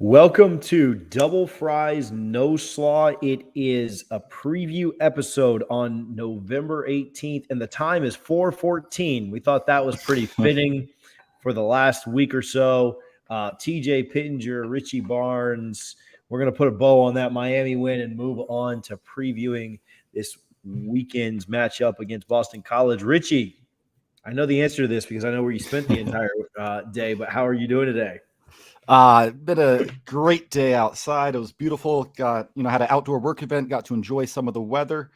Welcome to Double Fries No Slaw. It is a preview episode on November 18th, and the time is 4:14. We thought that was pretty fitting for the last week or so. TJ Pittenger, Richie Barnes. We're going to put a bow on that Miami win and move on to previewing this weekend's matchup against Boston College. Richie, I know the answer to this because I know where you spent the entire day, but how are you doing today? Been a great day outside. It was beautiful. Had an outdoor work event, got to enjoy some of the weather.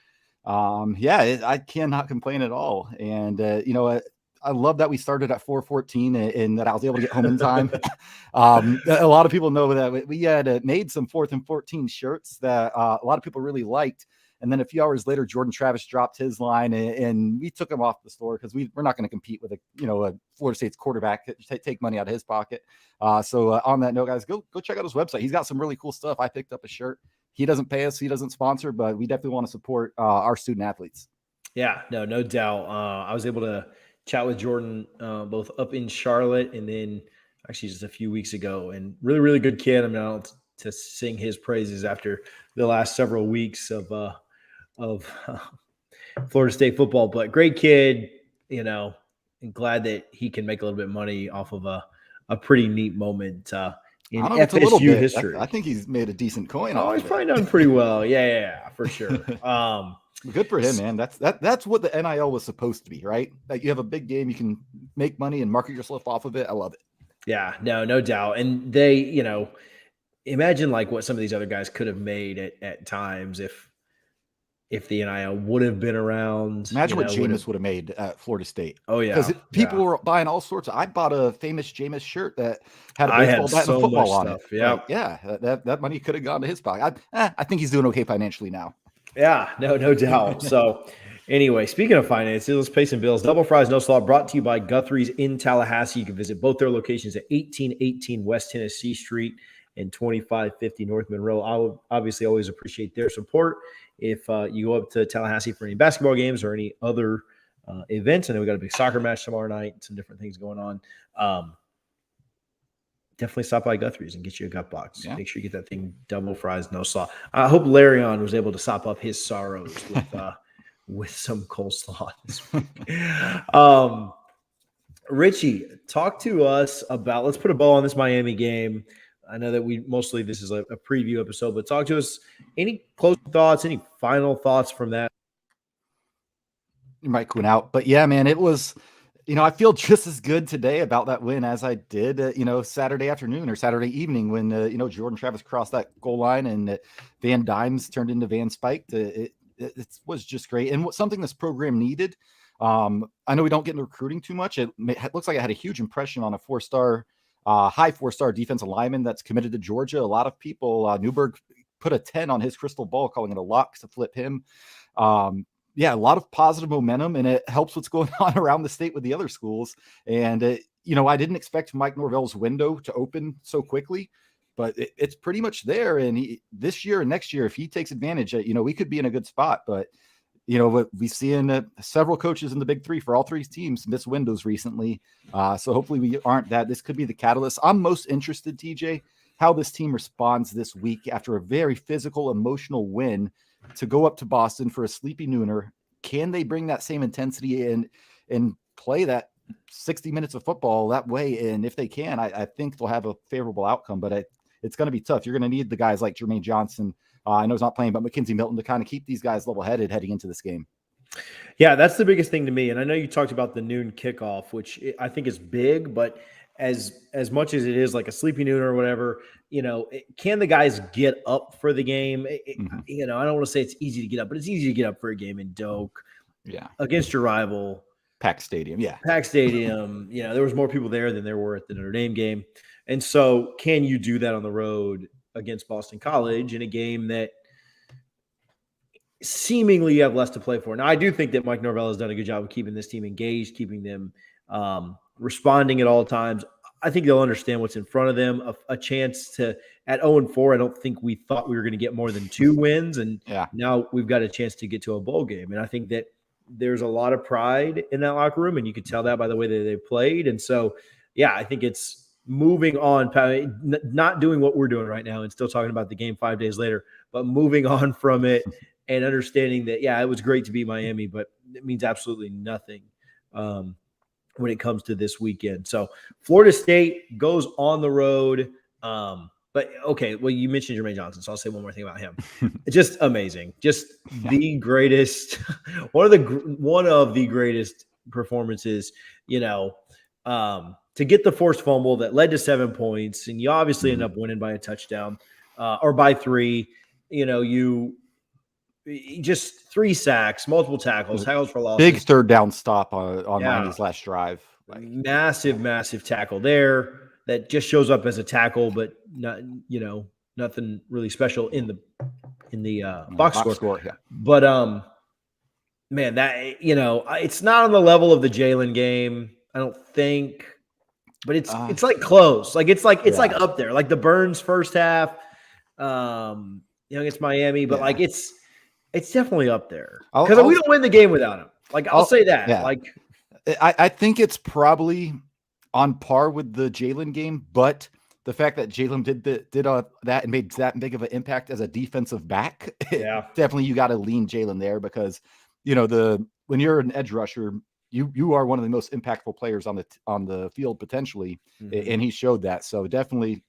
I cannot complain at all. And, I love that we started at 4:14 and that I was able to get home in time. A lot of people know that we had made some 4th and 14 shirts that a lot of people really liked. And then a few hours later, Jordan Travis dropped his line and we took him off the store because we're not going to compete with a Florida State's quarterback, take money out of his pocket. So on that note, guys, go check out his website. He's got some really cool stuff. I picked up a shirt. He doesn't pay us. He doesn't sponsor, but we definitely want to support our student athletes. Yeah, no doubt. I was able to chat with Jordan both up in Charlotte and then actually just a few weeks ago, and really, really good kid. I mean, to sing his praises after the last several weeks of Florida State football, but great kid, and glad that he can make a little bit of money off of a pretty neat moment in FSU history. I think he's made a decent coin. Oh, he's probably done pretty well. Yeah, for sure. Good for him, man. That's what the NIL was supposed to be, right? That you have a big game, you can make money and market yourself off of it. I love it. Yeah, no doubt. And they, imagine like what some of these other guys could have made at times if the NIL would have been around. Imagine what Jameis would have made at Florida State. Oh, yeah. Because people were buying all sorts of – I bought a famous Jameis shirt that had a baseball bat and football on it. Yeah. That money could have gone to his pocket. I think he's doing okay financially now. Yeah, no doubt. So anyway, speaking of finances, let's pay some bills. Double Fries No Slaw brought to you by Guthrie's in Tallahassee. You can visit both their locations at 1818 West Tennessee Street and 2550 North Monroe. I would obviously always appreciate their support. If you go up to Tallahassee for any basketball games or any other events, I know we got a big soccer match tomorrow night, some different things going on. Definitely stop by Guthrie's and get you a gut box. Yeah. Make sure you get that thing Double Fries No Slaw. I hope Larion was able to sop up his sorrows with some coleslaw this week. Richie, talk to us about – let's put a bow on this Miami game. I know that this is a preview episode, but talk to us. Any closing thoughts, any final thoughts from that? You might quit out, but yeah, man, it was, I feel just as good today about that win as I did, Saturday afternoon or Saturday evening when, Jordan Travis crossed that goal line and Van Dimes turned into Van Spike. It was just great. And something this program needed. I know we don't get into recruiting too much. It looks like it had a huge impression on a high four-star defensive lineman that's committed to Georgia. A lot of people, Newberg put a 10 on his crystal ball, calling it a lock to flip him. A lot of positive momentum, and it helps what's going on around the state with the other schools. And, I didn't expect Mike Norvell's window to open so quickly, but it's pretty much there. And this year and next year, if he takes advantage, we could be in a good spot. But, we've seen several coaches in the Big Three for all three teams miss windows recently. So hopefully we aren't that. This could be the catalyst. I'm most interested, TJ, how this team responds this week after a very physical, emotional win to go up to Boston for a sleepy nooner. Can they bring that same intensity and play that 60 minutes of football that way? And if they can, I think they'll have a favorable outcome, but it's going to be tough. You're going to need the guys like Jermaine Johnson. I know he's not playing, but McKenzie Milton to kind of keep these guys level-headed heading into this game. Yeah, that's the biggest thing to me. And I know you talked about the noon kickoff, which I think is big, but as much as it is like a sleepy noon or whatever, can the guys get up for the game? I don't want to say it's easy to get up, but it's easy to get up for a game in Doak. Yeah. Against your rival. Packed stadium. Yeah. Packed stadium. There was more people there than there were at the Notre Dame game. And so can you do that on the road against Boston College in a game that seemingly you have less to play for? Now, I do think that Mike Norvell has done a good job of keeping this team engaged, keeping them responding at all times. I think they'll understand what's in front of them. A chance to, at 0-4, I don't think we thought we were going to get more than 2 wins. And now we've got a chance to get to a bowl game. And I think that there's a lot of pride in that locker room, and you could tell that by the way that they played. And so, I think it's moving on, not doing what we're doing right now and still talking about the game 5 days later, but moving on from it and understanding that, yeah, it was great to beat Miami, but it means absolutely nothing when it comes to this weekend. So Florida State goes on the road. But okay, well, you mentioned Jermaine Johnson, so I'll say one more thing about him. Just amazing, just the greatest, one of the greatest performances. To get the forced fumble that led to 7 points, and you obviously end up winning by a touchdown or by 3. You just 3 sacks, multiple tackles for losses. Big third down stop on Miami's last drive. Massive tackle there that just shows up as a tackle, but not, nothing really special in the box score. Yeah. But man, that it's not on the level of the Jalen game, I don't think, but it's like close. Like it's like up there, like the Burns first half, against Miami, but like it's definitely up there because we don't win the game without him. Like I'll say that. Yeah. Like I think it's probably on par with the Jalen game, but the fact that Jalen did that and made that big of an impact as a defensive back, definitely you got to lean Jalen there because when you're an edge rusher, you are one of the most impactful players on the field potentially, and he showed that. So definitely,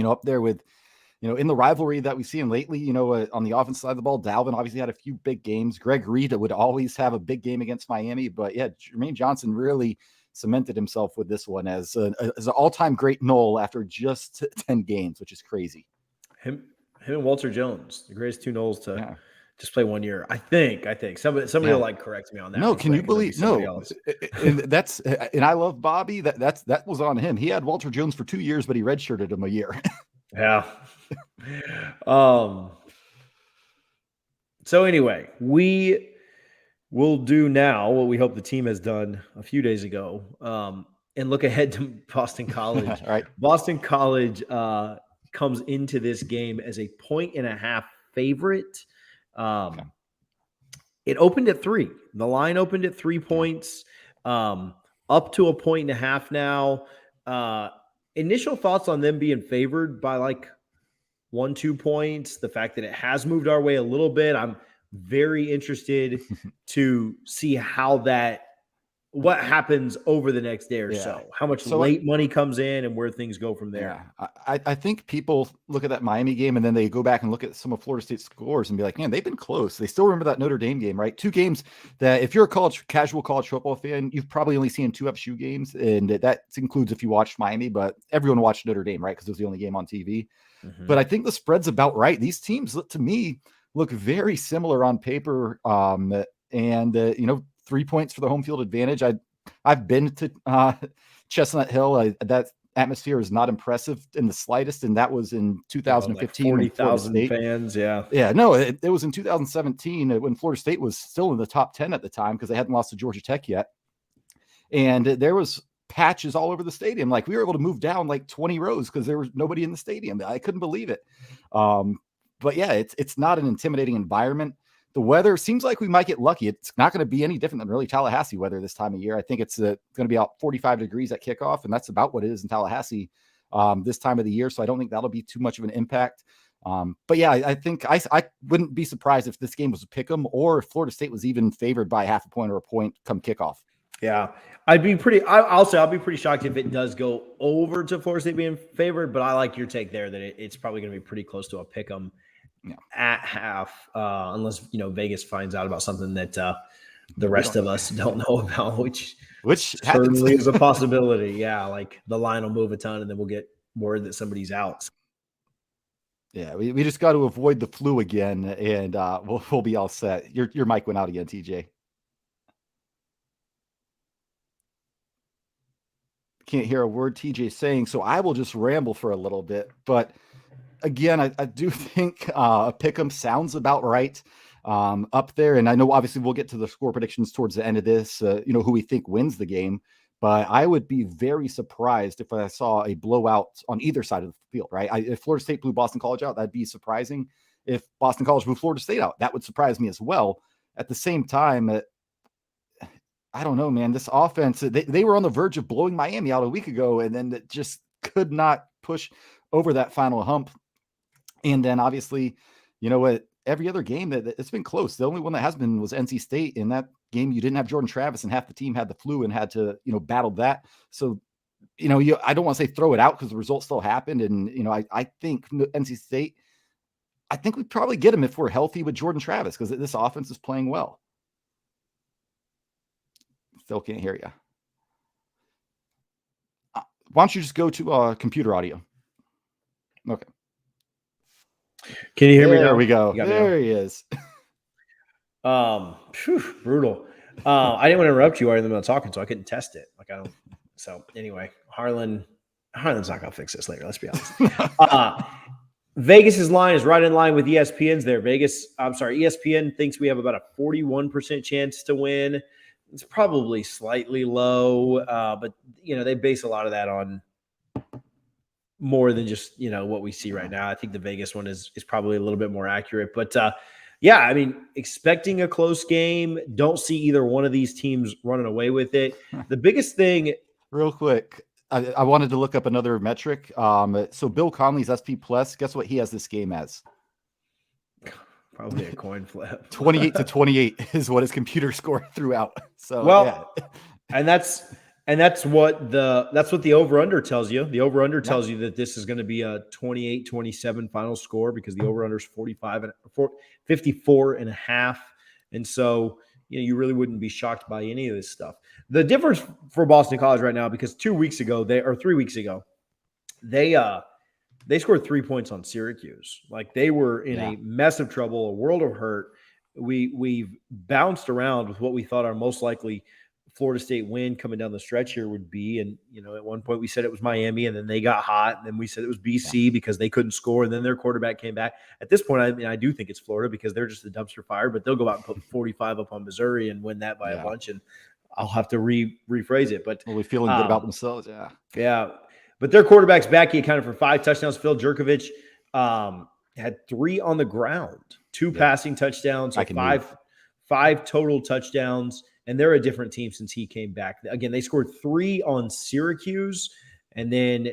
up there with, in the rivalry that we've seen lately, on the offense side of the ball, Dalvin obviously had a few big games. Greg Reed would always have a big game against Miami, but yeah, Jermaine Johnson really cemented himself with this one as an all-time great Nole after just 10 games, which is crazy. Him and Walter Jones, the greatest 2 Noles to just play 1 year. I think somebody will correct me on that. No, can you believe? No, and I love Bobby. That was on him. He had Walter Jones for 2 years, but he redshirted him a year. Yeah. So anyway, we will do now what we hope the team has done a few days ago, and look ahead to Boston College. Right. Boston College comes into this game as a 1.5 favorite. It opened at 3. The line opened at 3 points, up to a 1.5 now. Initial thoughts on them being favored by 1-2 points. The fact that it has moved our way a little bit. I'm very interested to see what happens over the next day or so. How much late money comes in and where things go from there. Yeah. I think people look at that Miami game and then they go back and look at some of Florida State's scores and be like, man, they've been close. They still remember that Notre Dame game, right? 2 games that if you're a casual college football fan, you've probably only seen 2 FSU games. And that includes if you watched Miami, but everyone watched Notre Dame, right? Because it was the only game on TV. Mm-hmm. But I think the spread's about right. These teams, to me, look very similar on paper. 3 points for the home field advantage. I've been to Chestnut Hill. That atmosphere is not impressive in the slightest, and that was in 2015. 40,000 fans, yeah. Yeah, no, it was in 2017 when Florida State was still in the top 10 at the time because they hadn't lost to Georgia Tech yet. And there was patches all over the stadium. Like we were able to move down 20 rows because there was nobody in the stadium. I couldn't believe it. But yeah, it's not an intimidating environment. The weather seems like we might get lucky. It's not going to be any different than really Tallahassee weather this time of year. I think it's going to be about 45 degrees at kickoff, and that's about what it is in Tallahassee this time of the year. So I don't think that'll be too much of an impact. But yeah, I think I wouldn't be surprised if this game was a pick'em or if Florida State was even favored by half a point or a point come kickoff. Yeah, I'll be pretty shocked if it does go over to Florida State being favored, but I like your take there that it's probably going to be pretty close to a pick'em. At half, unless Vegas finds out about something that the rest of us don't know about, which certainly is a possibility. Yeah, like the line will move a ton, and then we'll get word that somebody's out. Yeah, we just got to avoid the flu again, and we'll be all set. Your mic went out again, TJ. Can't hear a word TJ's saying, so I will just ramble for a little bit, but. Again, I do think a pick'em sounds about right up there. And I know obviously we'll get to the score predictions towards the end of this, who we think wins the game. But I would be very surprised if I saw a blowout on either side of the field, right? If Florida State blew Boston College out, that'd be surprising. If Boston College blew Florida State out, that would surprise me as well. At the same time, I don't know, man. This offense, they were on the verge of blowing Miami out a week ago, and then just could not push over that final hump. And then obviously, you know what, every other game that it's been close. The only one that has been was NC State. In that game, you didn't have Jordan Travis, and half the team had the flu and had to, battle that. So, I don't want to say throw it out because the result still happened. And, I think NC State, I think we'd probably get him if we're healthy with Jordan Travis because this offense is playing well. Still can't hear you. Why don't you just go to computer audio? Okay. Can you hear me now? There we go. There he is. Brutal. I didn't want to interrupt you while you're in the middle of talking, so I couldn't test it. So anyway, Harlan's not gonna fix this later. Let's be honest. Vegas's line is right in line with ESPN's there. ESPN thinks we have about a 41% chance to win. It's probably slightly low, but they base a lot of that on more than just what we see right now. I think the Vegas one is probably a little bit more accurate. But expecting a close game. Don't see either one of these teams running away with it. The biggest thing, real quick, I wanted to look up another metric. So Bill Conley's SP Plus, guess what he has this game as? Probably a coin flip. 28-28 is what his computer scored throughout. So and that's what the over-under tells you. The over-under tells you that this is going to be a 28-27 final score because the over-under is 54 and a half. And so, you really wouldn't be shocked by any of this stuff. The difference for Boston College right now, because 3 weeks ago, they scored 3 points on Syracuse. Like they were in a mess of trouble, a world of hurt. We've bounced around with what we thought our most likely Florida State win coming down the stretch here would be. And, at one point we said it was Miami and then they got hot. And then we said it was BC because they couldn't score. And then their quarterback came back. At this point, I do think it's Florida because they're just a dumpster fire, but they'll go out and put 45 up on Missouri and win that by a bunch. And I'll have to rephrase it, but we're feeling good about themselves. Yeah. Yeah. But their quarterback's back. He accounted for 5 touchdowns. Phil Jerkovich had 3 on the ground, 2 passing touchdowns, so 5 total touchdowns. And they're a different team since he came back. Again, they scored 3 on Syracuse. And then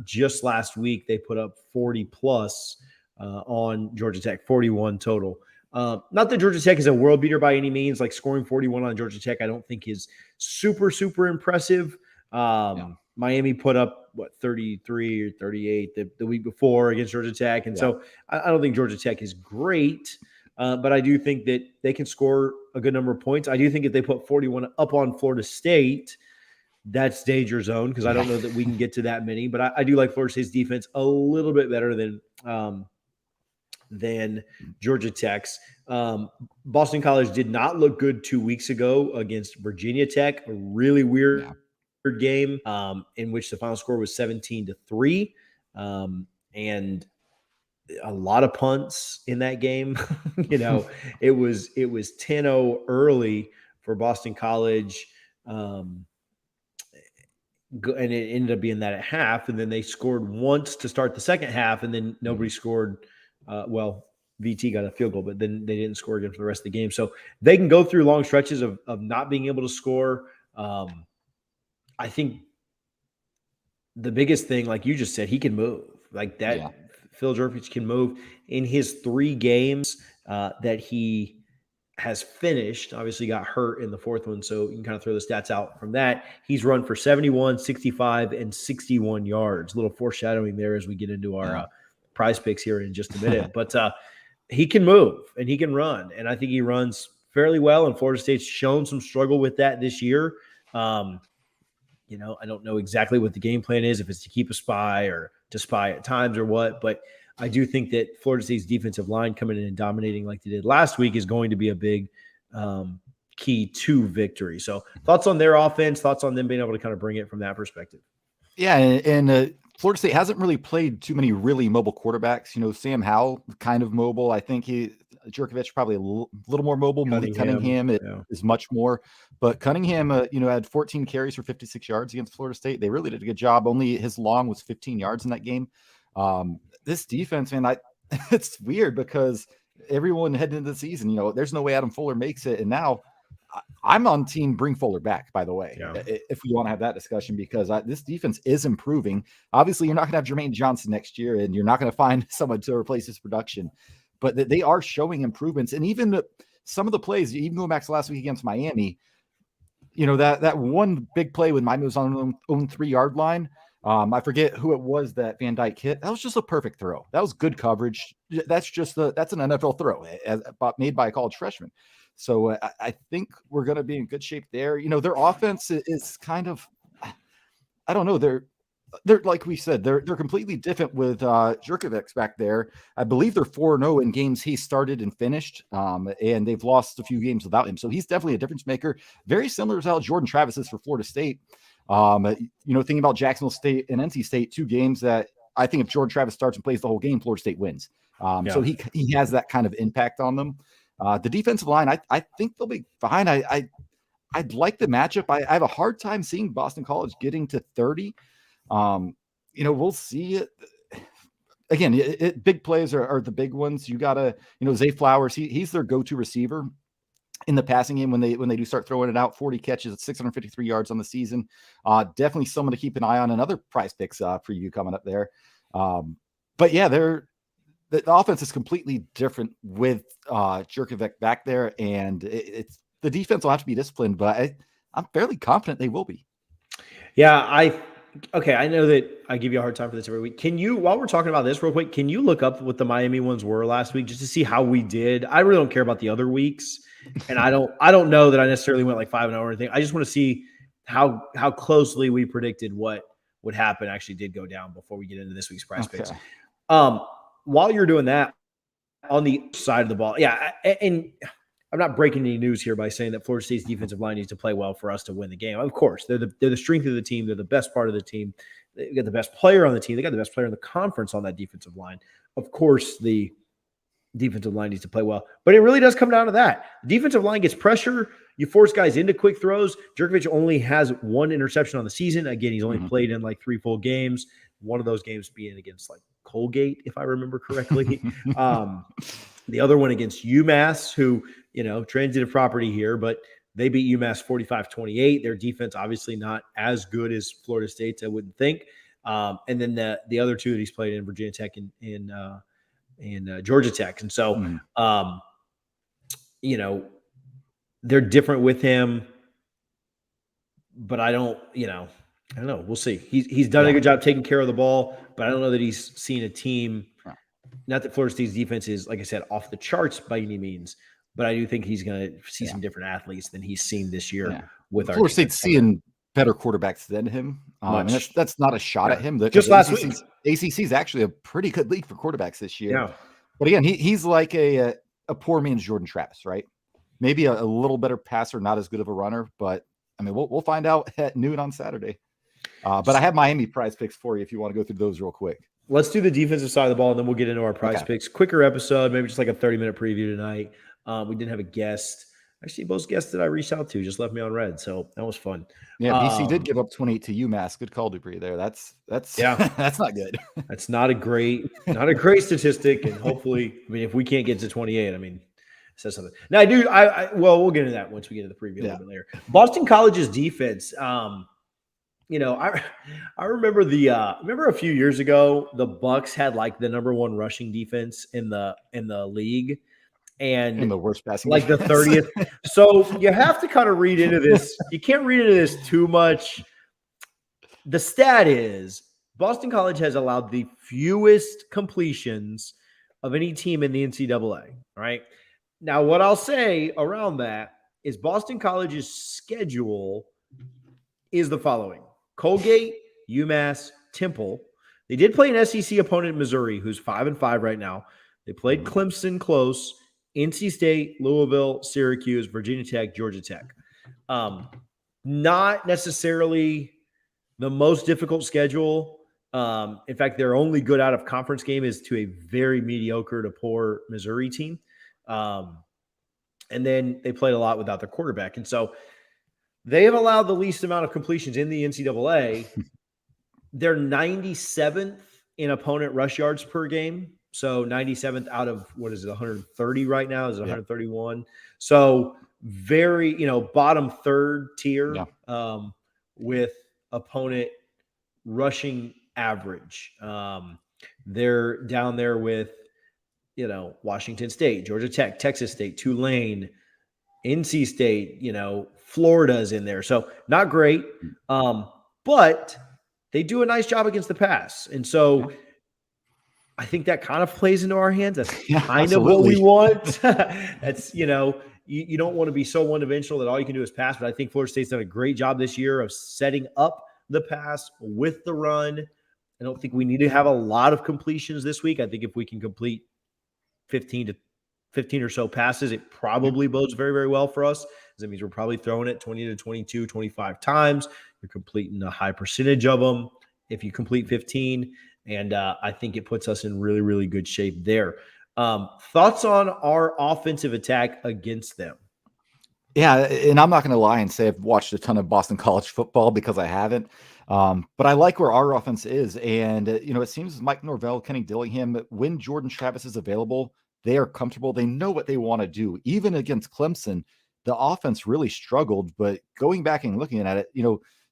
just last week, they put up 40 plus on Georgia Tech, 41 total. Not that Georgia Tech is a world beater by any means. Like scoring 41 on Georgia Tech, I don't think is super, super impressive. Miami put up, 33 or 38 the week before against Georgia Tech. And so I don't think Georgia Tech is great. But I do think that they can score a good number of points. I do think if they put 41 up on Florida State, that's danger zone because I don't know that we can get to that many. But I do like Florida State's defense a little bit better than Georgia Tech's. Boston College did not look good 2 weeks ago against Virginia Tech, a really weird game in which the final score was 17-3. And a lot of punts in that game. It was 10-0 early for Boston College. And it ended up being that at half. And then they scored once to start the second half. And then nobody scored. VT got a field goal, but then they didn't score again for the rest of the game. So they can go through long stretches of not being able to score. I think the biggest thing, like you just said, he can move like that. Yeah. Phil Jerkovich can move. In his 3 games that he has finished, obviously got hurt in the 4th one, so you can kind of throw the stats out from that. He's run for 71, 65, and 61 yards. A little foreshadowing there as we get into our prize picks here in just a minute. But he can move and he can run, and I think he runs fairly well, and Florida State's shown some struggle with that this year. I don't know exactly what the game plan is, if it's to keep a spy or to spy at times or what, but I do think that Florida State's defensive line coming in and dominating like they did last week is going to be a big key to victory. So thoughts on their offense, thoughts on them being able to kind of bring it from that perspective. Yeah. And Florida State hasn't really played too many really mobile quarterbacks. Sam Howell, kind of mobile. I think Jerkovich probably a little more mobile. Cunningham is much more. But Cunningham, had 14 carries for 56 yards against Florida State. They really did a good job. Only his long was 15 yards in that game. This defense, man, it's weird because everyone heading into the season, there's no way Adam Fuller makes it. And now I'm on team bring Fuller back, by the way, Yeah. if we want to have that discussion, because this defense is improving. Obviously, you're not going to have Jermaine Johnson next year, and you're not going to find someone to replace his production, but they are showing improvements. And even some of the plays, even going back to last week against Miami, that one big play when Miami was on their own 3-yard line. I forget who it was that Van Dyke hit. That was just a perfect throw. That was good coverage. That's an NFL throw made by a college freshman. So I think we're going to be in good shape there. Their offense is kind of, I don't know. They're like we said, they're completely different with Jurkovec back there. I believe they're 4-0 in games he started and finished, and they've lost a few games without him. So he's definitely a difference maker. Very similar to how Jordan Travis is for Florida State. Thinking about Jacksonville State and NC State, 2 games that I think if Jordan Travis starts and plays the whole game, Florida State wins. So he has that kind of impact on them. The defensive line, I think they'll be fine. I'd like the matchup. I have a hard time seeing Boston College getting to 30. We'll see it. Again, big plays are the big ones. You gotta, Zay Flowers, he's their go-to receiver in the passing game when they do start throwing it out. 40 catches at 653 yards on the season. Definitely someone to keep an eye on. Another prize picks for you coming up there. But yeah, the offense is completely different with Jurkovec back there, and it's the defense will have to be disciplined, but I'm fairly confident they will be. Yeah, I know that I give you a hard time for this every week. Can you, while we're talking about this real quick, can you look up what the Miami ones were last week just to see how we did? I really don't care about the other weeks, and I don't know that I necessarily went like 5-0 or anything. I just want to see how closely we predicted what would happen actually did go down before we get into this week's prize picks. While you're doing that, on the side of the ball, and I'm not breaking any news here by saying that Florida State's defensive line needs to play well for us to win the game. Of course, they're the strength of the team. They're the best part of the team. They got the best player on the team. They got the best player in the conference on that defensive line. Of course, the defensive line needs to play well, but it really does come down to that. The defensive line gets pressure. You force guys into quick throws. Jurkovec only has 1 interception on the season. Again, he's only played in like 3 full games. One of those games being against like Colgate, if I remember correctly. The other one against UMass, who, transitive property here, but they beat UMass 45-28. Their defense obviously not as good as Florida State's, I wouldn't think. And then the other 2 that he's played in, Virginia Tech and Georgia Tech. And so, they're different with him, but I don't know. We'll see. He's done a good job taking care of the ball, but I don't know that he's seen a team. Not that Florida State's defense is, like I said, off the charts by any means, but I do think he's going to see some different athletes than he's seen this year with our Florida State's seeing better quarterbacks than him. And that's not a shot at him. Just last week. ACC is actually a pretty good league for quarterbacks this year. Yeah. But again, he's like a poor man's Jordan Travis, right? Maybe a little better passer, not as good of a runner, but I mean, we'll find out at noon on Saturday. But I have Miami prize picks for you if you want to go through those real quick. Let's do the defensive side of the ball, and then we'll get into our prize picks. Quicker episode, maybe just like a 30-minute preview tonight. We didn't have a guest. Actually, most guests that I reached out to just left me on red, so that was fun. Yeah, BC did give up 28 to UMass. Good call, Dupree. There, that's that's not good. That's not a great statistic, and hopefully, I mean, if we can't get to 28, I mean, it says something. Now, well, we'll get into that once we get into the preview a little bit later. Boston College's defense. I remember remember a few years ago, the Bucks had like the number 1 rushing defense in the league, and in the worst passing like the 30th. So you have to kind of read into this. You can't read into this too much. The stat is Boston College has allowed the fewest completions of any team in the NCAA. Right now, what I'll say around that is Boston College's schedule is the following: Colgate, UMass, Temple. They did play an SEC opponent in Missouri, who's 5-5 right now. They played Clemson close, NC State, Louisville, Syracuse, Virginia Tech, Georgia Tech. Not necessarily the most difficult schedule. In fact, their only good out of conference game is to a very mediocre to poor Missouri team. And then they played a lot without their quarterback. And so they have allowed the least amount of completions in the NCAA. They're 97th in opponent rush yards per game. So 97th out of, 130 right now? Is it 131? So very, bottom third tier Yeah. with opponent rushing average. They're down there with, Washington State, Georgia Tech, Texas State, Tulane, NC State, Florida's in there. So not great. But they do a nice job against the pass. And so I think that kind of plays into our hands. That's kind of what we want. That's, you don't want to be so one-dimensional that all you can do is pass. But I think Florida State's done a great job this year of setting up the pass with the run. I don't think we need to have a lot of completions this week. I think if we can complete 15 or so passes, it probably bodes very, very well for us. That means we're probably throwing it 20 to 22, 25 times. You're completing a high percentage of them if you complete 15. And I think it puts us in really, really good shape there. Thoughts on our offensive attack against them? Yeah, and I'm not going to lie and say I've watched a ton of Boston College football because I haven't. But I like where our offense is. And, it seems Mike Norvell, Kenny Dillingham, when Jordan Travis is available, they are comfortable. They know what they want to do. Even against Clemson, the offense really struggled. But going back and looking at it,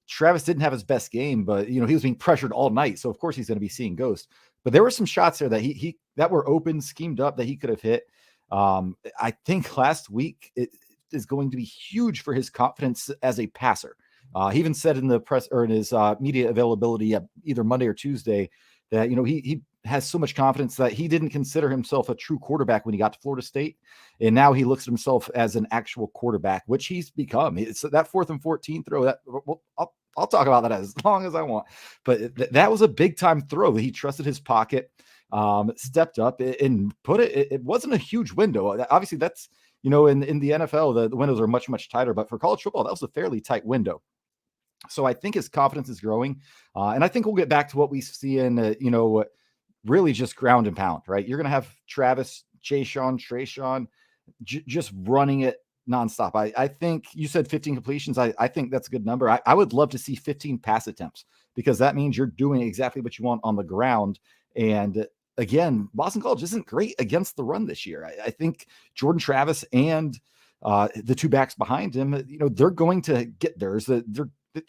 Travis didn't have his best game, but, he was being pressured all night. So, of course, he's going to be seeing ghosts. But there were some shots there that he that were open, schemed up, that he could have hit. I think last week it is going to be huge for his confidence as a passer. He even said in the press or in his media availability either Monday or Tuesday that, he has so much confidence that he didn't consider himself a true quarterback when he got to Florida State. And now he looks at himself as an actual quarterback, which he's become. It's that 4th and 14 throw that I'll talk about that as long as I want. But that was a big time throw. He trusted his pocket, stepped up and put it. It wasn't a huge window. Obviously that's, in the NFL, the windows are much, much tighter, but for college football, that was a fairly tight window. So I think his confidence is growing. And I think we'll get back to what we see in, really just ground and pound, right? You're going to have Travis, Trayshawn, just running it nonstop. I think you said 15 completions. I think that's a good number. I would love to see 15 pass attempts because that means you're doing exactly what you want on the ground. And again, Boston College isn't great against the run this year. I think Jordan Travis and the two backs behind him, they're going to get theirs.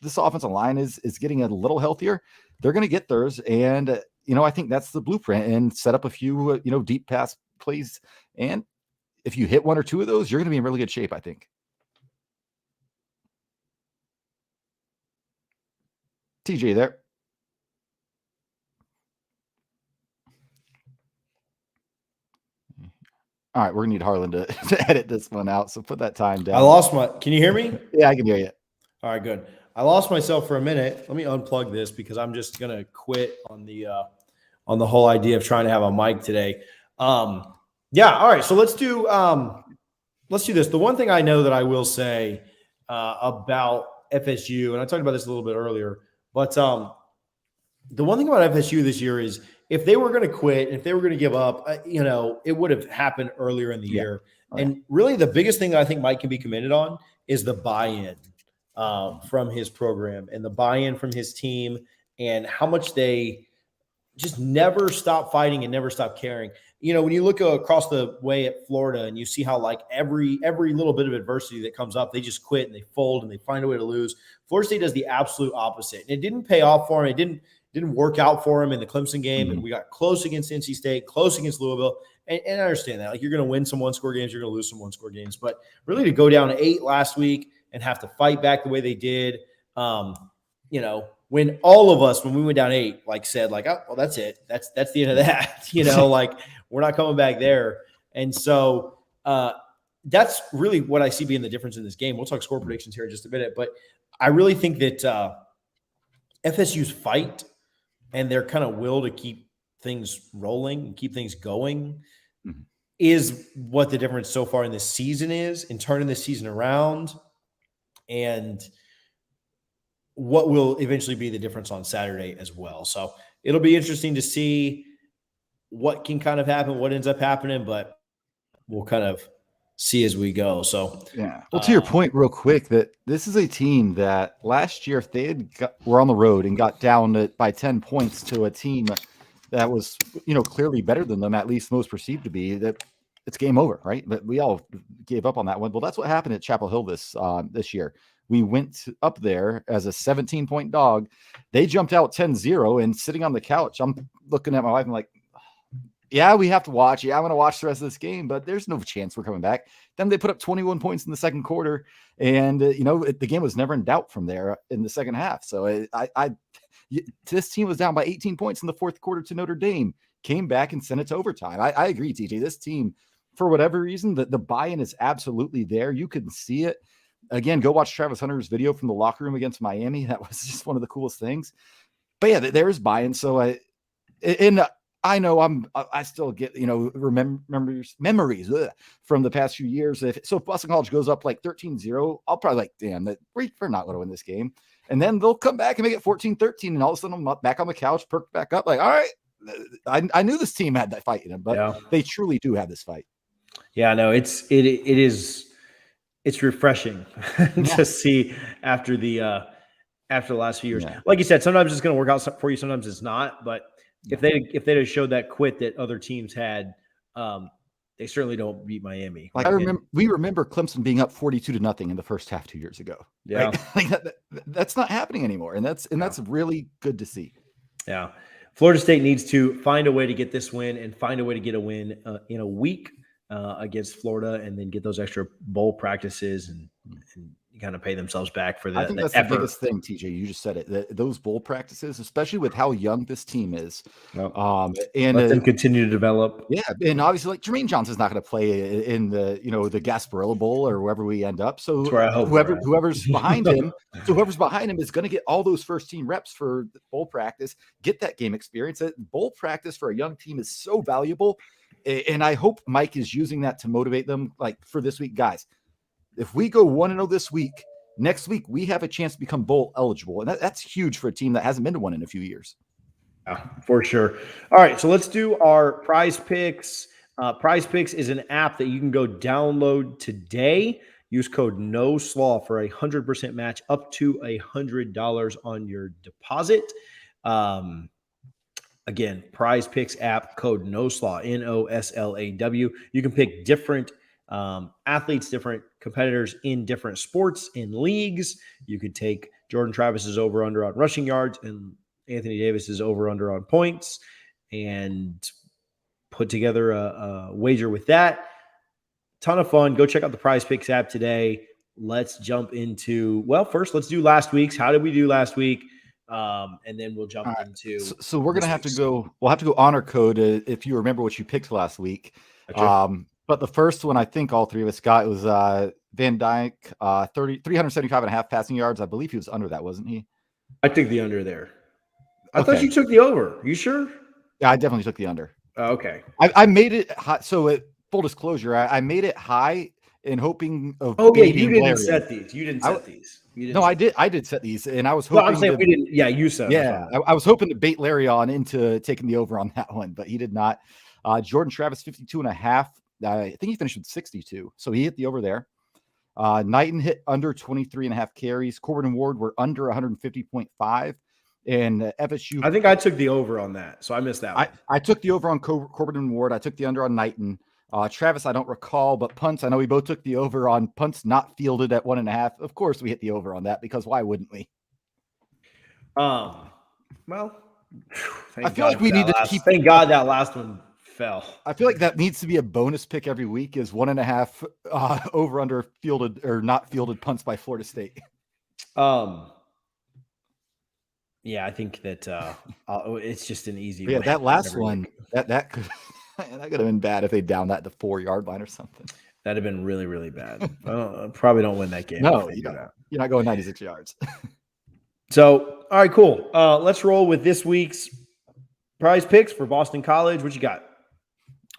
This offensive line is getting a little healthier. They're going to get theirs. And, I think that's the blueprint and set up a few, deep pass plays. And if you hit one or two of those, you're going to be in really good shape, I think. TJ there. All right, we're gonna need Harlan to edit this one out. So put that time down. Can you hear me? Yeah, I can hear you. All right, good. I lost myself for a minute. Let me unplug this because I'm just gonna quit on the whole idea of trying to have a mic today. Yeah, all right. So let's do this. The one thing I know that I will say about FSU, and I talked about this a little bit earlier, but the one thing about FSU this year is if they were going to quit, if they were going to give up, it would have happened earlier in the year. And really the biggest thing that I think Mike can be commended on is the buy-in from his program and the buy-in from his team and how much they just never stop fighting and never stop caring. When you look across the way at Florida and you see how like every little bit of adversity that comes up, they just quit and they fold and they find a way to lose. Florida State does the absolute opposite. And it didn't pay off for him. It didn't work out for him in the Clemson game. And we got close against NC State, close against Louisville. And I understand that. Like you're going to win some one-score games, you're going to lose some one-score games. But really to go down 8 last week and have to fight back the way they did, when all of us, when we went down 8, said, oh, well, that's it. That's the end of that. We're not coming back there. And so that's really what I see being the difference in this game. We'll talk score predictions here in just a minute. But I really think that FSU's fight and their kind of will to keep things rolling and keep things going is what the difference so far in this season is in turning this season around and what will eventually be the difference on Saturday as well. So it'll be interesting to see what can kind of happen, what ends up happening, but we'll kind of see as we go. So, yeah. Well, to your point real quick, that this is a team that last year, if they were on the road and got down by 10 points to a team that was, clearly better than them, at least most perceived to be, that it's game over, right? But we all gave up on that one. Well, that's what happened at Chapel Hill this year. We went up there as a 17-point dog. They jumped out 10-0, and sitting on the couch, I'm looking at my wife and like, yeah, we have to watch. Yeah, I'm going to watch the rest of this game, but there's no chance we're coming back. Then they put up 21 points in the second quarter, and the game was never in doubt from there in the second half. So this team was down by 18 points in the fourth quarter to Notre Dame, came back and sent it to overtime. I agree, TJ. This team, for whatever reason, the buy-in is absolutely there. You can see it. Again, go watch Travis Hunter's video from the locker room against Miami. That was just one of the coolest things. But yeah, there is buy-in. So I know I still get, memories from the past few years. If Boston College goes up like 13-0, I'll probably like, damn, we're not going to win this game. And then they'll come back and make it 14-13. And all of a sudden I'm back on the couch, perked back up. Like, all right, I knew this team had that fight in them, but they truly do have this fight. Yeah, no, it's refreshing to see after the last few years. Yeah. Like you said, sometimes it's going to work out for you, sometimes it's not. But if they'd have showed that quit that other teams had, they certainly don't beat Miami. Like we remember Clemson being up 42-0 in the first half 2 years ago. Yeah, right? That's not happening anymore, and that's really good to see. Yeah, Florida State needs to find a way to get this win and find a way to get a win in a week against Florida, and then get those extra bowl practices and kind of pay themselves back for that. I think that's the biggest thing, TJ. You just said it. Those bowl practices, especially with how young this team is, and let them continue to develop. Yeah, and obviously, like Jermaine Johnson's not going to play in the the Gasparilla Bowl or wherever we end up. So whoever's behind him, is going to get all those first team reps for bowl practice, get that game experience. Bowl practice for a young team is so valuable, and I hope Mike is using that to motivate them. Like for this week, guys. If we go 1-0 this week, next week we have a chance to become bowl eligible. And that's huge for a team that hasn't been to one in a few years. Yeah, for sure. All right, so let's do our Prize Picks. Prize Picks is an app that you can go download today. Use code No Slaw for a 100% match up to $100 on your deposit. Again, Prize Picks app, code No Slaw, NOSLAW. You can pick different athletes, different competitors in different sports, in leagues. You could take Jordan Travis's over-under on rushing yards and Anthony Davis's over-under on points and put together a wager with that. Ton of fun. Go check out the Prize Picks app today. Let's jump into, first let's do last week's. How did we do last week? And then we'll jump into. So we're going to have to go, we'll have to go honor code if you remember what you picked last week. But the first one, I think all three of us got, it was Van Dyke, 375.5 passing yards. I believe he was under that, wasn't he? I took the under there. I thought you took the over. You sure? Yeah, I definitely took the under. Okay. I made it high. So full disclosure, I made it high in hoping of. Oh yeah, you didn't set these. You didn't set these. I did. I did set these, and I was hoping. I'm saying we didn't. Yeah, you set. Yeah, I was hoping to bait Larry on into taking the over on that one, but he did not. Jordan Travis 52.5. I think he finished with 62, so he hit the over there. Knighton hit under 23.5 carries. Corbin and Ward were under 150.5, and FSU. I think I took the over on that, so I missed that one. I took the over on Corbin and Ward. I took the under on Knighton. Travis, I don't recall, but punts, I know we both took the over on punts not fielded at 1.5. Of course, we hit the over on that because why wouldn't we? I feel like we need to keep. Thank God that last one fell. I feel like that needs to be a bonus pick every week is 1.5 over under fielded or not fielded punts by Florida State. Yeah, I think that it's just an easy. Yeah, that last one that could have been bad if they downed that to 4-yard line or something. That'd have been really, really bad. Probably don't win that game. No, you're not going 96 yards. So, all right, cool. Let's roll with this week's Prize Picks for Boston College. What you got?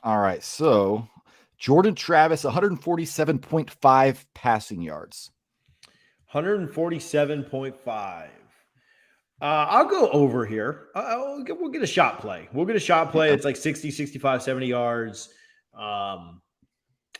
All right, so Jordan Travis, 147.5 passing yards. 147.5. I'll go over here. We'll get a shot play. It's like 60, 65, 70 yards. Or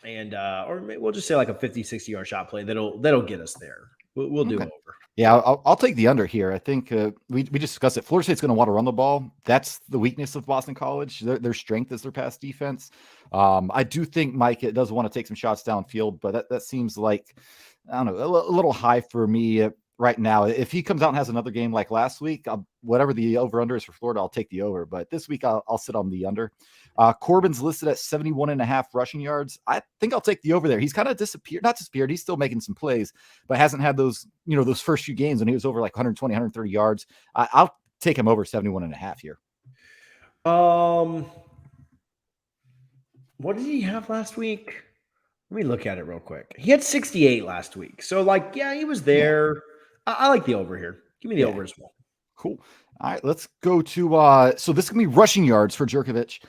we'll just say like a 50, 60-yard shot play. That'll get us there. We'll do over. Yeah, I'll take the under here. I think we discussed it. Florida State's going to want to run the ball. That's the weakness of Boston College. Their strength is their pass defense. I do think Mike it does want to take some shots downfield, but that seems like, I don't know, a little high for me right now. If he comes out and has another game like last week, whatever the over under is for Florida, I'll take the over. But this week I'll sit on the under. Corbin's listed at 71.5 rushing yards. I think I'll take the over there. He's kind of not disappeared. He's still making some plays, but hasn't had those, those first few games when he was over like 120, 130 yards. I'll take him over 71.5 here. What did he have last week? Let me look at it real quick. He had 68 last week. So, he was there. Yeah. I like the over here. Give me the over as well. Cool. All right, let's go to so this can be rushing yards for Jerkovich.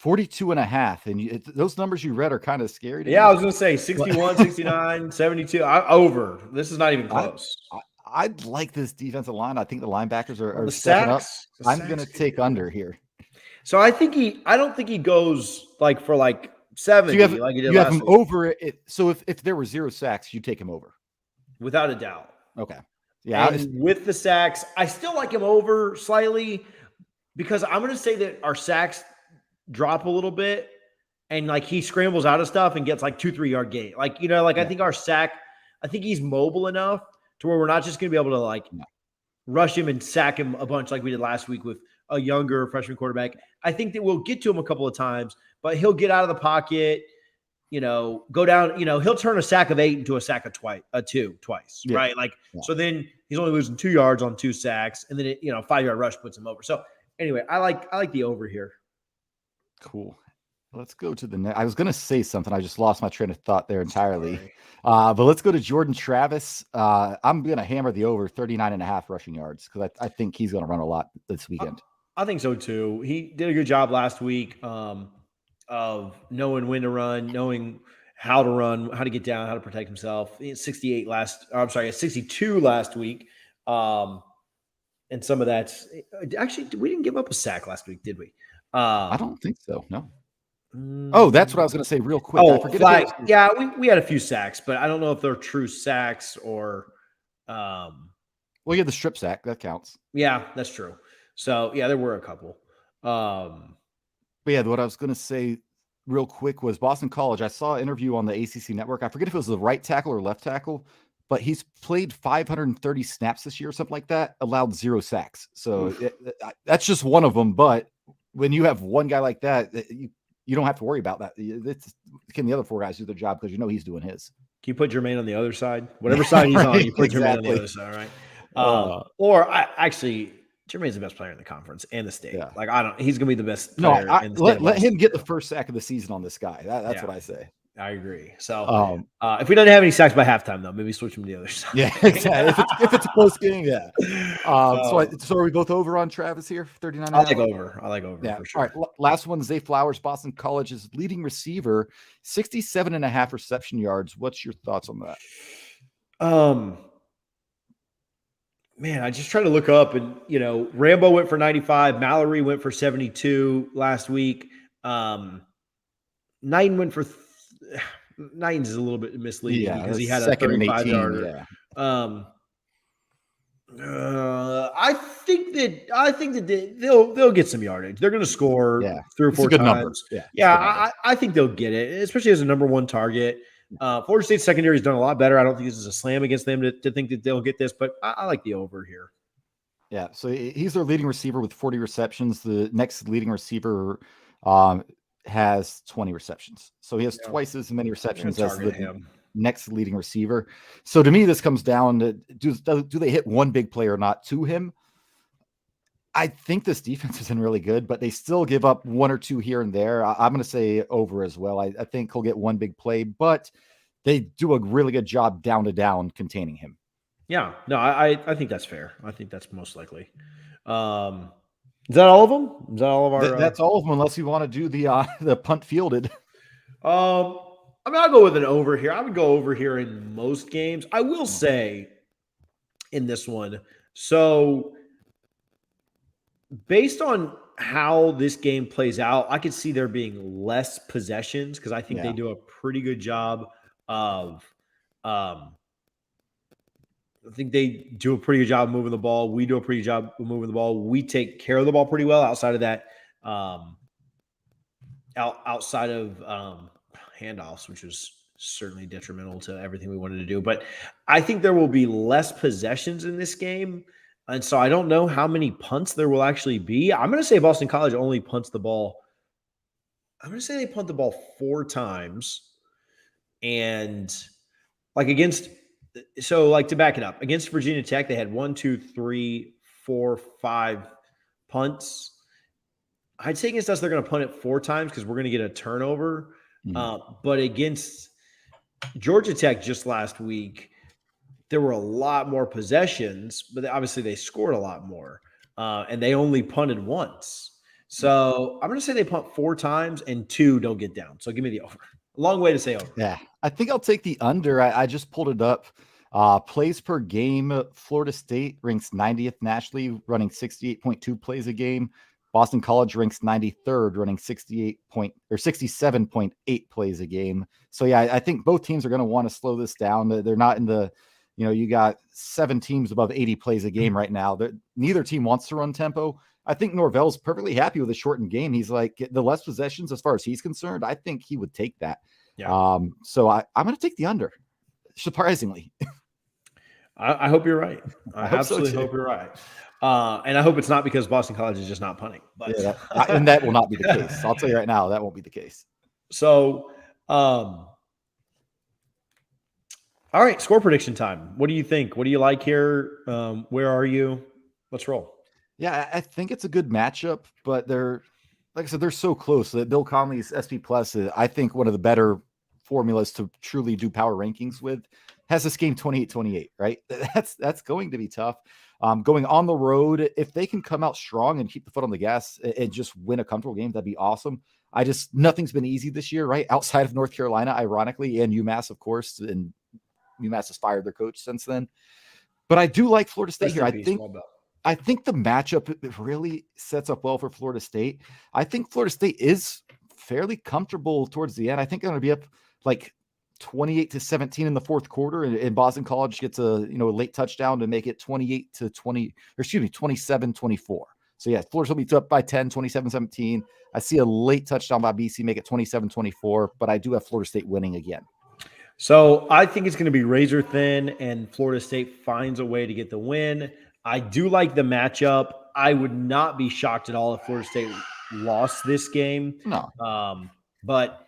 42.5. And those numbers you read are kind of scary. Yeah, I was going to say 61, 69, 72. Over. This is not even close. I'd like this defensive line. I think the linebackers are stepping up. I'm going to take under here. So I don't think he goes for 70. So you have him over it. So if there were 0 sacks, you take him over. Without a doubt. Okay. Yeah. And with the sacks, I still like him over slightly because I'm going to say that our sacks drop a little bit and he scrambles out of stuff and gets 2-3 yard gain. I think our sack, I think he's mobile enough to where we're not just going to be able to rush him and sack him a bunch like we did last week with a younger freshman quarterback. I think that we'll get to him a couple of times, but he'll get out of the pocket, go down, he'll turn a sack of 8 into a sack of 2 twice, yeah. Right? So then he's only losing 2 yards on 2 sacks, and then 5-yard rush puts him over. So anyway, I like the over here. Cool. Let's go to the next. I was going to say something. I just lost my train of thought there entirely. But let's go to Jordan Travis. I'm going to hammer the over 39.5 rushing yards because I think he's going to run a lot this weekend. I think so too. He did a good job last week of knowing when to run, knowing how to run, how to get down, how to protect himself. He had 62 last week. And some of that's actually, we didn't give up a sack last week, did we? I don't think so. No. Oh, that's what I was going to say real quick. Oh, yeah, we had a few sacks, but I don't know if they're true sacks or. Well, you had the strip sack. That counts. Yeah, that's true. So, yeah, there were a couple. But yeah, what I was going to say real quick was Boston College. I saw an interview on the ACC network. I forget if it was the right tackle or left tackle, but he's played 530 snaps this year or something like that, allowed 0 sacks. So that's just one of them. But when you have one guy like that, you don't have to worry about that. Can the other 4 guys do their job because he's doing his. Can you put Jermaine on the other side? Whatever side he's on, you put Jermaine on the other side, right? Actually, Jermaine's the best player in the conference and the state. Yeah. He's going to be the best player in the state. Let him get the first sack of the season on this guy. That's what I say. I agree. So if we don't have any sacks by halftime, though, maybe switch him to the other side. Yeah, exactly. if it's a close game, yeah. So are we both over on Travis here? 39. I like over. For sure. All right. Last one, Zay Flowers, Boston College's leading receiver, 67.5 reception yards. What's your thoughts on that? Man, I just tried to look up and, Rambo went for 95. Mallory went for 72 last week. Knighton went for Knighton's a little bit misleading because he had a 35-yarder. Yeah. I think that they'll get some yardage. They're going to score 3 or 4 times. I think they'll get it, especially as a number 1 target. Florida State secondary has done a lot better. I don't think this is a slam against them to think that they'll get this, but I like the over here. Yeah, so he's their leading receiver with 40 receptions. The next leading receiver has 20 receptions. So he has twice as many receptions as the next leading receiver. So to me, this comes down to do they hit one big play or not to him? I think this defense isn't really good, but they still give up 1 or 2 here and there. I'm going to say over as well. I think he'll get one big play, but they do a really good job down to down containing him. Yeah, no, I think that's fair. I think that's most likely. Is that all of them? Is that all of our? That's all of them, unless you want to do the punt fielded. I'll go with an over here. I would go over here in most games. I will say in this one, so based on how this game plays out, I could see there being less possessions because I think they do a pretty good job of I think they do a pretty good job moving the ball. We do a pretty good job of moving the ball. We take care of the ball pretty well outside of that, outside of handoffs, which was certainly detrimental to everything we wanted to do. But I think there will be less possessions in this game. And so I don't know how many punts there will actually be. I'm going to say Boston College only punts the ball. I'm going to say they punt the ball 4 times. And like to back it up, against Virginia Tech, they had 1, 2, 3, 4, 5 punts. I'd say against us, they're going to punt it 4 times because we're going to get a turnover. But against Georgia Tech just last week, there were a lot more possessions, but obviously they scored a lot more, and they only punted once. So I'm going to say they punt 4 times and 2 don't get down. So give me the over. A long way to say over. Yeah, I think I'll take the under. I just pulled it up. Plays per game. Florida State ranks 90th nationally, running 68.2 plays a game. Boston College ranks 93rd, running 67.8 plays a game. So yeah, I think both teams are going to want to slow this down. They're not in the, you got 7 teams above 80 plays a game right now. Neither team wants to run tempo. I think Norvell's perfectly happy with a shortened game. He's like, the less possessions as far as he's concerned, I think he would take that. Yeah. So I'm going to take the under, surprisingly. I hope you're right. I absolutely hope you're right. And I hope it's not because Boston College is just not punting. But yeah, and that will not be the case. I'll tell you right now, that won't be the case. So, all right, score prediction time. What do you think? What do you like here? Where are you? Let's roll. Yeah, I think it's a good matchup, but they're, like I said, they're so close. Bill Conley's SP Plus, I think one of the better formulas to truly do power rankings with, has this game 28-28, right? That's going to be tough. Going on the road, if they can come out strong and keep the foot on the gas and just win a comfortable game, that'd be awesome. Nothing's been easy this year, right? Outside of North Carolina, ironically, and UMass, of course, and UMass has fired their coach since then. But I do like Florida State here. I think the matchup really sets up well for Florida State. I think Florida State is fairly comfortable towards the end. I think they're going to be up like 28-17 in the fourth quarter, and Boston College gets a late touchdown to make it 27-24. So yeah, Florida's will be up by 10, 27-17. I see a late touchdown by BC make it 27-24, but I do have Florida State winning again. So I think it's going to be razor thin, and Florida State finds a way to get the win. I do like the matchup. I would not be shocked at all if Florida State lost this game. No. But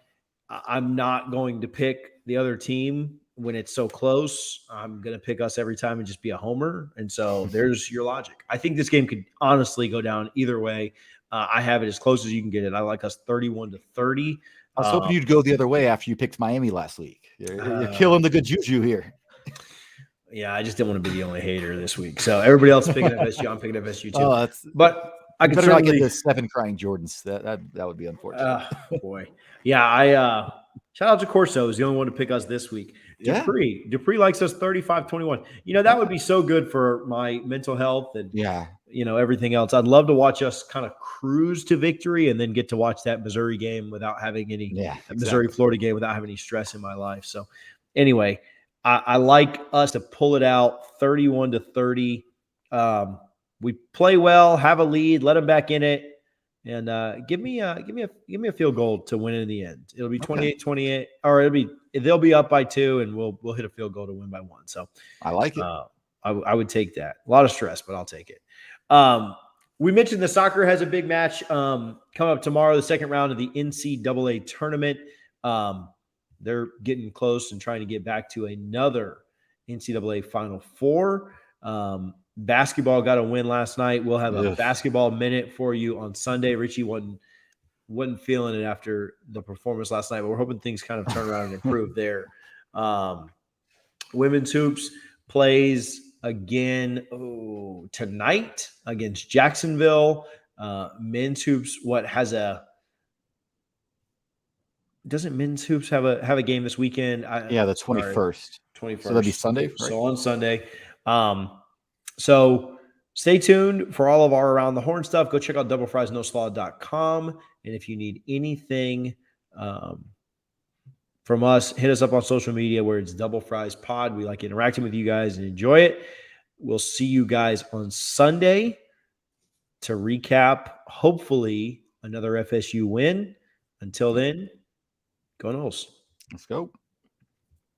I'm not going to pick the other team when it's so close. I'm going to pick us every time and just be a homer. And so there's your logic. I think this game could honestly go down either way. I have it as close as you can get it. I like us 31-30. I was hoping you'd go the other way after you picked Miami last week. You're killing the good juju here. Yeah, I just didn't want to be the only hater this week. So everybody else picking FSU, I'm picking FSU too. But I could better not get the 7 crying Jordans. That would be unfortunate. Boy. Yeah, I shout out to Corso, who's the only one to pick us this week. Yeah. Dupree likes us 35-21. That would be so good for my mental health and everything else. I'd love to watch us kind of cruise to victory and then get to watch that Missouri game without having any Missouri-Florida game without having any stress in my life. So anyway, I like us to pull it out 31-30. We play well, have a lead, let them back in it, and give me a field goal to win in the end. It'll be 28-28, or they'll be up by 2, and we'll hit a field goal to win by 1. So I like it. I would take that. A lot of stress, but I'll take it. We mentioned the soccer has a big match coming up tomorrow, the second round of the NCAA tournament. They're getting close and trying to get back to another NCAA Final Four. Basketball got a win last night. We'll have a basketball minute for you on Sunday. Richie wasn't feeling it after the performance last night, but we're hoping things kind of turn around and improve there. Women's hoops plays again tonight against Jacksonville. Men's hoops, doesn't men's hoops have a game this weekend? The 21st. 21st. So that'd be Sunday, right? So on Sunday. So stay tuned for all of our Around the Horn stuff. Go check out doublefriesnoslaw.com. And if you need anything from us. Hit us up on social media where it's Double Fries Pod. We like interacting with you guys and enjoy it. We'll see you guys on Sunday to recap, hopefully, another FSU win. Until then, go Noles. Let's go.